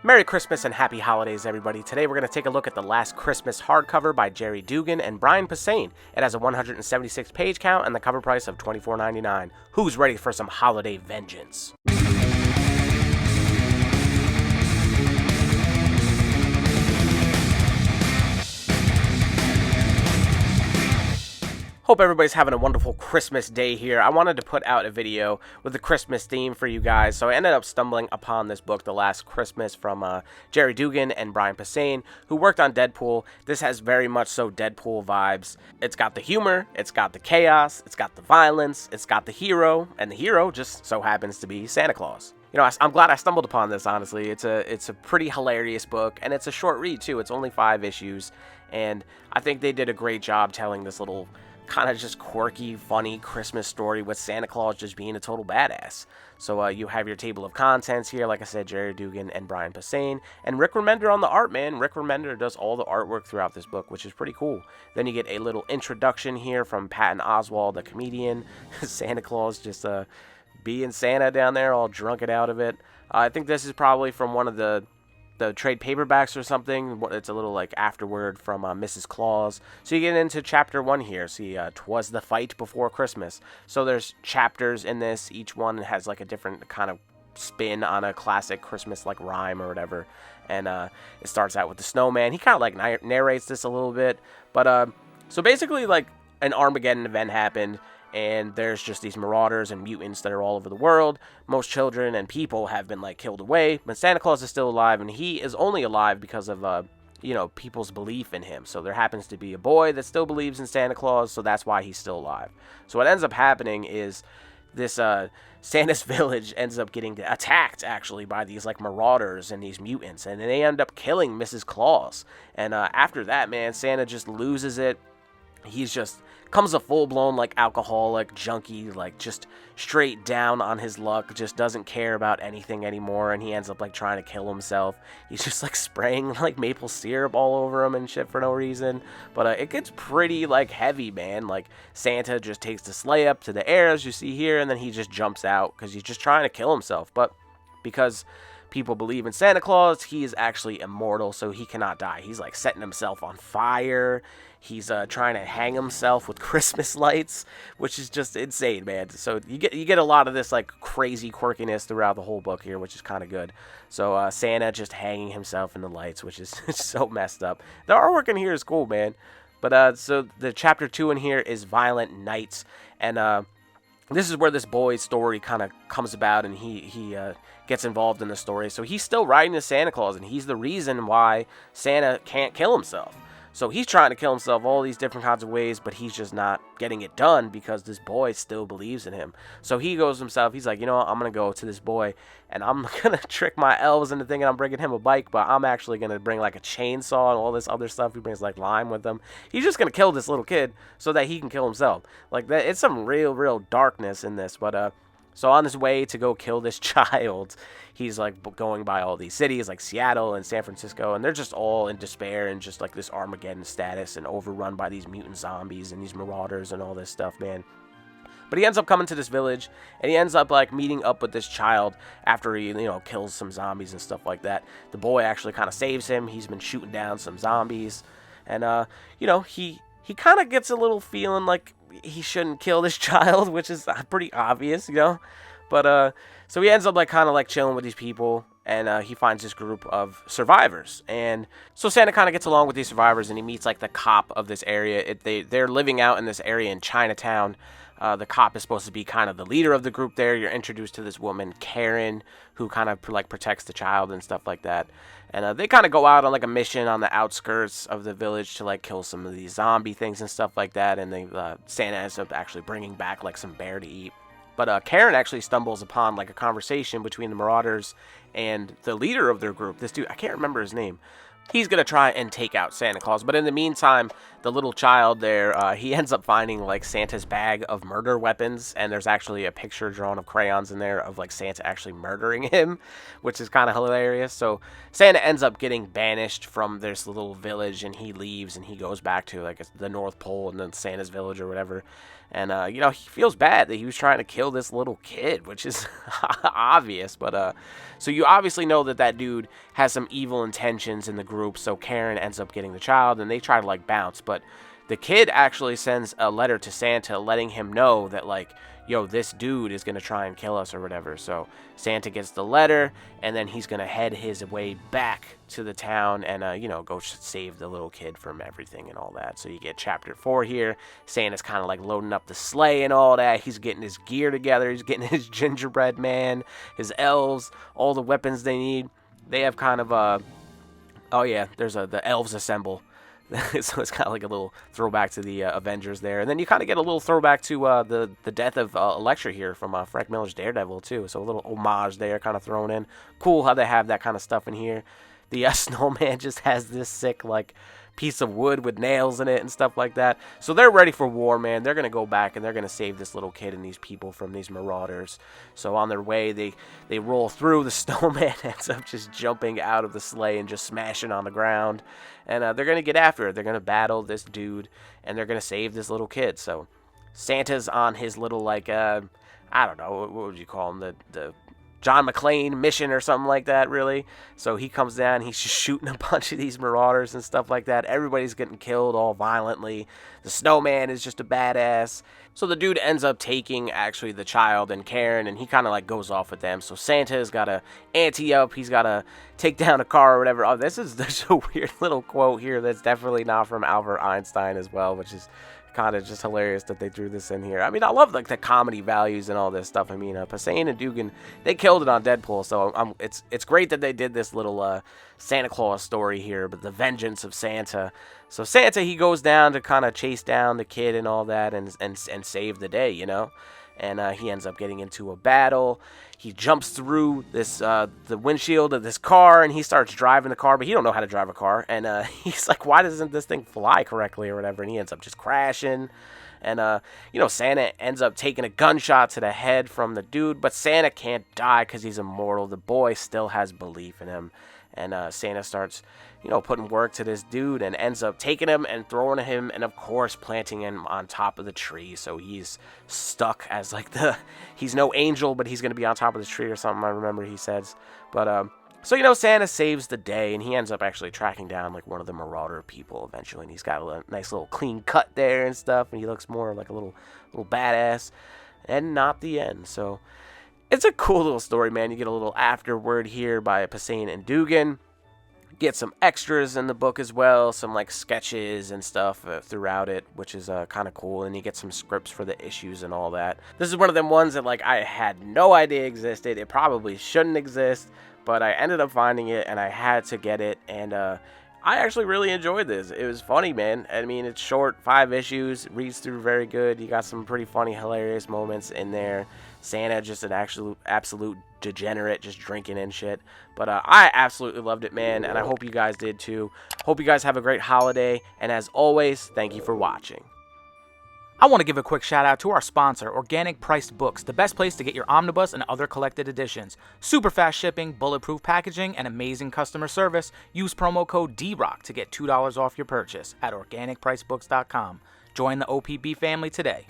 Merry Christmas and Happy Holidays, everybody. Today we're going to take a look at The Last Christmas hardcover by Gerry Duggan and Posehn. It has a 176 page count and the cover price of $24.99. Who's ready for some holiday vengeance? Hope everybody's having a wonderful Christmas day here. I wanted to put out a video with the Christmas theme for you guys, so I ended up stumbling upon this book, The Last Christmas, from Gerry Duggan and Posehn, who worked on Deadpool. This has very much so Deadpool vibes. It's got the humor, it's got the chaos, it's got the violence, it's got the hero, and the hero just so happens to be Santa Claus. You know, I'm glad I stumbled upon this, honestly. It's a pretty hilarious book, and it's a short read, too. It's only 5 issues, and I think they did a great job telling this little kind of just quirky, funny Christmas story with Santa Claus just being a total badass. So you have your table of contents here, like I said, Gerry Duggan and Posehn, and Rick Remender on the art, man. Rick Remender does all the artwork throughout this book, which is pretty cool. Then you get a little introduction here from Patton Oswalt, the comedian. Santa Claus just being Santa down there, all drunk it out of it. I think this is probably from one of the trade paperbacks or something. It's a little like afterword from Mrs. Claus. So you get into chapter 1 here. See, 'twas the fight before Christmas. So there's chapters in this. Each one has like a different kind of spin on a classic Christmas like rhyme or whatever. And it starts out with the snowman. He kind of like narrates this a little bit. But so basically like an Armageddon event happened. And there's just these marauders and mutants that are all over the world. Most children and people have been like killed away, but Santa Claus is still alive, and he is only alive because of people's belief in him. So there happens to be a boy that still believes in Santa Claus, so that's why he's still alive. So what ends up happening is this Santa's village ends up getting attacked actually by these like marauders and these mutants, and they end up killing Mrs. Claus. And after that, man, Santa just loses it. He's just comes a full-blown like alcoholic junkie, like just straight down on his luck, just doesn't care about anything anymore, and he ends up like trying to kill himself. He's just like spraying like maple syrup all over him and shit for no reason. But it gets pretty like heavy, man. Like Santa just takes the sleigh up to the air, as you see here, and then he just jumps out because he's just trying to kill himself. But because people believe in Santa Claus, he is actually immortal, so he cannot die. He's like setting himself on fire. He's trying to hang himself with Christmas lights, which is just insane, man. So you get a lot of this like crazy quirkiness throughout the whole book here, which is kind of good. So Santa just hanging himself in the lights, which is so messed up. The artwork in here is cool, man. But so the chapter 2 in here is Violent Nights, and this is where this boy's story kind of comes about, and he gets involved in the story. So he's still riding as Santa Claus, and he's the reason why Santa can't kill himself. So he's trying to kill himself all these different kinds of ways, but he's just not getting it done because this boy still believes in him. So he goes himself. He's like, you know what? I'm going to go to this boy, and I'm going to trick my elves into thinking I'm bringing him a bike, but I'm actually going to bring like a chainsaw and all this other stuff. He brings like lime with him. He's just going to kill this little kid so that he can kill himself. Like that, it's some real darkness in this, but so on his way to go kill this child, he's like going by all these cities like Seattle and San Francisco, and they're just all in despair and just like this Armageddon status and overrun by these mutant zombies and these marauders and all this stuff, man. But he ends up coming to this village, and he ends up like meeting up with this child after he, kills some zombies and stuff like that. The boy actually kind of saves him. He's been shooting down some zombies, and he kind of gets a little feeling like he shouldn't kill this child, which is pretty obvious, But so he ends up like kind of like chilling with these people, and he finds this group of survivors. And so Santa kind of gets along with these survivors, and he meets like the cop of this area. They're living out in this area in Chinatown. The cop is supposed to be kind of the leader of the group there. You're introduced to this woman, Karen, who kind of like protects the child and stuff like that. And they kind of go out on like a mission on the outskirts of the village to like kill some of these zombie things and stuff like that. And Santa ends up actually bringing back like some bear to eat. But Karen actually stumbles upon like a conversation between the marauders and the leader of their group. This dude, I can't remember his name, he's going to try and take out Santa Claus. But in the meantime, the little child there, he ends up finding, like, Santa's bag of murder weapons, and there's actually a picture drawn of crayons in there of, like, Santa actually murdering him, which is kind of hilarious. So Santa ends up getting banished from this little village, and he leaves, and he goes back to, like, the North Pole and then Santa's village or whatever. And, you know, he feels bad that he was trying to kill this little kid, which is obvious. But, so you obviously know that that dude has some evil intentions in the group. So Kieron ends up getting the child, and they try to, like, bounce. But the kid actually sends a letter to Santa letting him know that, like, yo, this dude is going to try and kill us or whatever. So Santa gets the letter, and then he's going to head his way back to the town and, you know, go save the little kid from everything and all that. So you get chapter 4 here. Santa's kind of like loading up the sleigh and all that. He's getting his gear together. He's getting his gingerbread man, his elves, all the weapons they need. They have kind of oh yeah, there's the elves assemble. So it's kind of like a little throwback to the Avengers there. And then you kind of get a little throwback to the death of Elektra here from Frank Miller's Daredevil too. So a little homage there kind of thrown in. Cool how they have that kind of stuff in here. The snowman just has this sick, like, piece of wood with nails in it and stuff like that. So they're ready for war, man. They're going to go back and they're going to save this little kid and these people from these marauders. So on their way, they roll through. The snowman ends up just jumping out of the sleigh and just smashing on the ground. And they're going to get after it. They're going to battle this dude and they're going to save this little kid. So Santa's on his little, like, I don't know, what would you call him? The John McClane mission or something like that, really. So he comes down, he's just shooting a bunch of these marauders and stuff like that. Everybody's getting killed all violently. The snowman is just a badass. So the dude ends up taking, actually, the child and Kieron, and he kind of, like, goes off with them. So Santa's got to ante up. He's got to take down a car or whatever. Oh, there's a weird little quote here that's definitely not from Albert Einstein as well, which is kind of just hilarious that they threw this in here. I mean, I love, like, the comedy values and all this stuff. I mean, Posehn and Duggan, they killed it on Deadpool, so it's great that they did this little Santa Claus story here, but the vengeance of Santa. So Santa, he goes down to kind of chase down the kid and all that and save the day, you know? And he ends up getting into a battle. He jumps through this the windshield of this car, and he starts driving the car, but he don't know how to drive a car. And he's like, why doesn't this thing fly correctly or whatever? And he ends up just crashing. And, you know, Santa ends up taking a gunshot to the head from the dude, but Santa can't die because he's immortal. The boy still has belief in him. And Santa starts, you know, putting work to this dude and ends up taking him and throwing him and, of course, planting him on top of the tree. So he's stuck as, like, he's no angel, but he's going to be on top of the tree or something, I remember he says. But, so, you know, Santa saves the day, and he ends up actually tracking down, like, one of the marauder people eventually. And he's got a nice little clean cut there and stuff, and he looks more like a little badass. And not the end, so it's a cool little story, man. You get a little afterword here by Posehn and Duggan. Get some extras in the book as well, some, like, sketches and stuff throughout it, which is kind of cool. And you get some scripts for the issues and all that. This is one of them ones that, like, I had no idea existed. It probably shouldn't exist, but I ended up finding it and I had to get it. And I actually really enjoyed this. It was funny, man. I mean, it's short, 5 issues, reads through very good. You got some pretty funny, hilarious moments in there. Santa, just an absolute degenerate, just drinking and shit. But I absolutely loved it, man, and I hope you guys did too. Hope you guys have a great holiday, and as always, thank you for watching. I want to give a quick shout out to our sponsor, Organic Priced Books, the best place to get your Omnibus and other collected editions. Super fast shipping, bulletproof packaging, and amazing customer service. Use promo code DROCK to get $2 off your purchase at organicpricebooks.com. Join the OPB family today.